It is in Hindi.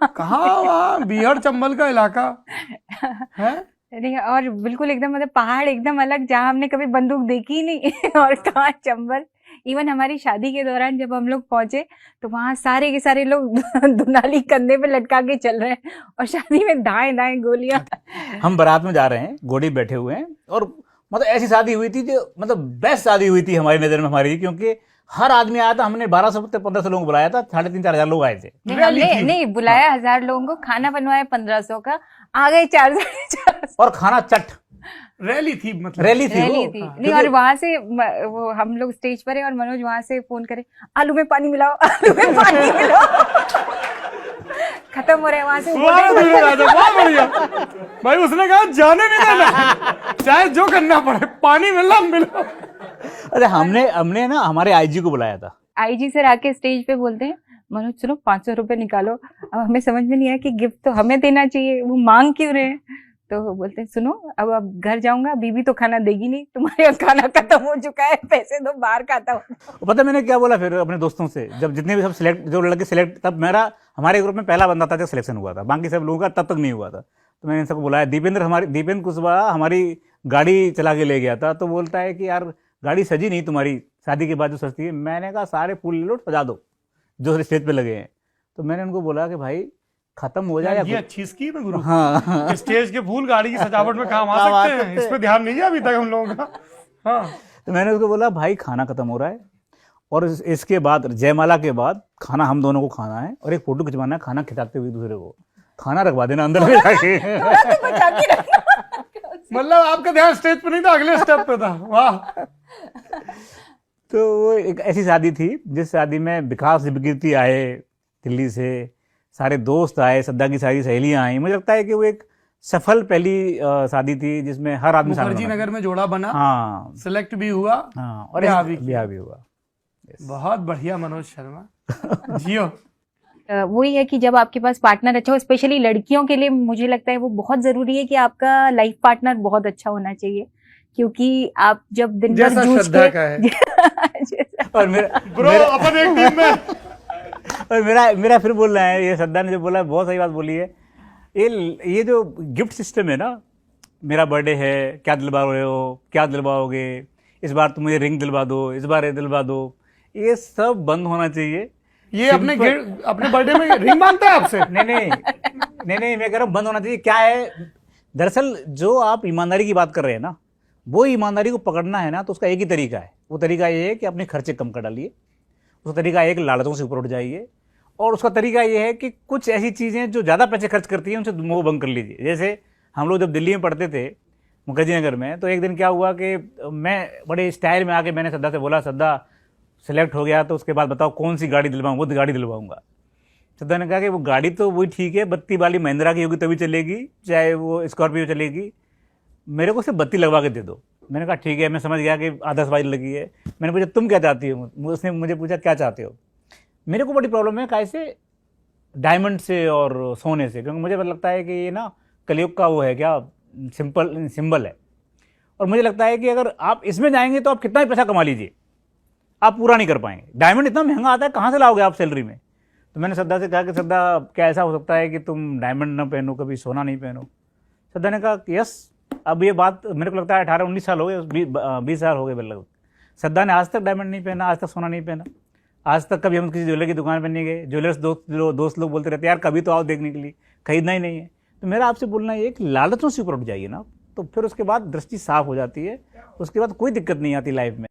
कहाँ, वहाँ बिहार चंबल का इलाका है। नहीं, और बिल्कुल एकदम मतलब पहाड़ एकदम अलग, जहाँ हमने कभी बंदूक देखी ही नहीं और कहाँ चंबल। इवन हमारी शादी के दौरान जब हम लोग पहुंचे तो वहां सारे के सारे लोग दुनाली कंधे पे लटका के चल रहे हैं और शादी में दाएं दाएं गोलियां। हम बारात में जा रहे हैं, घोड़ी बैठे हुए हैं, और मतलब ऐसी शादी हुई थी जो मतलब बेस्ट शादी हुई थी हमारी नज़र में हमारी, क्योंकि हर आदमी आया था। हमने 1200 से 1500 लोगों को बुलाया था, 3,500-4,000 लोग आए थे। नहीं बुलाया 1000 लोगों को, खाना बनवाया 1500 का, आ गए 4,500 और खाना चट रैली थी, मतलब रैली थी रैली वो। थी। नहीं, और वहां से वो हम लोग स्टेज पर है और मनोज वहां से फोन करे, आलू में पानी मिलाओ, आलू में पानी मिलाओ। खत्म हो रहे हैं वहां से। बहुत बढ़िया भाई, उसने कहा जाने नहीं देना, चाहे जो करना पड़े, पानी मिला मिलो। अरे हमने ना हमारे आईजी को बुलाया था। आईजी सर आके स्टेज पे बोलते हैं, मनोज सुनो 500 रुपए निकालो। अब हमें समझ में नहीं आया कि गिफ्ट तो हमें देना चाहिए, वो मांग क्यों रहे हैं। तो वो बोलते हैं सुनो, अब घर जाऊंगा, बीबी तो खाना देगी नहीं, तुम्हारे यहाँ खाना खत्म हो चुका है, पैसे दो, बाहर खाता हूँ। पता मैंने क्या बोला फिर अपने दोस्तों से, जब जितने भी सब सिलेक्ट, जो लड़के सिलेक्ट, तब मेरा हमारे ग्रुप में पहला बंदा था जो सिलेक्शन हुआ था, बाकी सब लोगों का तब तक नहीं हुआ था। तो मैंने इन सबको बुलाया। दीपेंद्र कुशवाहा हमारी गाड़ी चला के ले गया था। तो बोलता है कि यार गाड़ी सजी नहीं तुम्हारी, शादी के बाद जो सजती है। मैंने कहा सारे फूल ले लो, सजा दो जो स्टेज पे लगे हैं। तो मैंने उनको बोला कि भाई खत्म हो जाए। ये अच्छी स्कीम है गुरु। हाँ स्टेज के फूल गाड़ी की सजावट में काम आ सकते हैं, इस पे ध्यान नहीं है अभी तक हम लोगों का। हाँ, तो मैंने उसको बोला भाई खाना खत्म हो रहा है, और इसके बाद जयमाला के बाद खाना हम दोनों को खाना है, और एक फोटो खिंचवाना है खाना खिलाते हुए दूसरे को। खाना रखवा देना अंदर में जाके। मतलब आपका ध्यान स्टेज पे नहीं था, अगले स्टेप पे था। वाह। तो वो एक ऐसी शादी थी जिस शादी में विकास विकृति आए दिल्ली से, सारे दोस्त आए, श्रद्धा की सारी सहेलियां आई। मुझे लगता है कि वो एक सफल पहली शादी थी जिसमें हर आदमी मुखर्जी नगर में जोड़ा बना, हाँ सिलेक्ट भी हुआ, हाँ, और ब्याह भी हुआ। बहुत बढ़िया मनोज शर्मा जियो। वही है कि जब आपके पास पार्टनर अच्छा हो, स्पेशली लड़कियों के लिए मुझे लगता है वो बहुत जरूरी है कि आपका लाइफ पार्टनर बहुत अच्छा होना चाहिए, क्योंकि आप जब दिन भर जूझ के और मेरा ब्रो अपन एक टीम में। और मेरा फिर बोलना है, ये श्रद्धा ने जो बोला बहुत सही बात बोली है। ये जो गिफ्ट सिस्टम है ना, मेरा बर्थडे है, क्या दिलवा रहे हो, क्या दिलवाओगे, इस बार तुम मुझे रिंग दिलवा दो, इस बार ये दिलवा दो, ये सब बंद होना चाहिए। ये अपने बर्थडे में रिंग मांगता है आपसे? नहीं, मैं कह रहा हूँ बंद होना चाहिए। क्या है, दरअसल जो आप ईमानदारी की बात कर रहे हैं ना, वो ईमानदारी को पकड़ना है ना, तो उसका एक ही तरीका है। वो तरीका ये है कि अपने खर्चे कम कर डालिए। उसका तरीका एक लालचों से ऊपर उठ जाइए। और उसका तरीका ये है कि कुछ ऐसी चीज़ें जो ज़्यादा पैसे खर्च करती हैं उनसे मोह भंग कर लीजिए। जैसे हम लोग जब दिल्ली में पढ़ते थे मुखर्जी नगर में, तो एक दिन क्या हुआ कि मैं बड़े स्टाइल में आके मैंने श्रद्धा से बोला, श्रद्धा सेलेक्ट हो गया तो उसके बाद बताओ कौन सी गाड़ी दिलवाऊँ। वो गाड़ी दिलवाऊँगा। श्रद्धा ने कहा कि वो गाड़ी तो वही ठीक है, बत्ती वाली महिंद्रा की होगी तभी चलेगी, चाहे वो स्कॉर्पियो चलेगी, मेरे को सिर्फ बत्ती लगवा के दे दो। मैंने कहा ठीक है, मैं समझ गया कि आदर्शवादी लगी है। मैंने पूछा तुम क्या चाहती हो, उसने मुझे पूछा क्या चाहते हो। मेरे को बड़ी प्रॉब्लम है कैसे डायमंड से और सोने से, क्योंकि मुझे लगता है कि ये ना कलयुग का वो है क्या, सिंबल है। और मुझे लगता है कि अगर आप इसमें जाएंगे तो आप कितना ही पैसा कमा लीजिए, आप पूरा नहीं कर पाएंगे। डायमंड इतना महंगा आता है, कहाँ से लाओगे आप सैलरी में। तो मैंने श्रद्धा से कहा कि श्रद्धा क्या ऐसा हो सकता है कि तुम डायमंड ना पहनो, कभी सोना नहीं पहनो। श्रद्धा ने कहा कि यस। अब ये बात मेरे को लगता है 18-19 साल हो गए, 20 साल हो गए लगभग। श्रद्धा ने आज तक डायमंड नहीं पहना, आज तक सोना नहीं पहना, आज तक कभी हम किसी ज्वेलर की दुकान पर नहीं गए। ज्वेलर्स दोस्त लोग बोलते रहते यार कभी तो आओ देखने के लिए, खरीदना ही नहीं है। तो मेरा आपसे बोलना ये कि लालचों से ऊपर उठ जाइए ना, तो फिर उसके बाद दृष्टि साफ हो जाती है, उसके बाद कोई दिक्कत नहीं आती लाइफ में।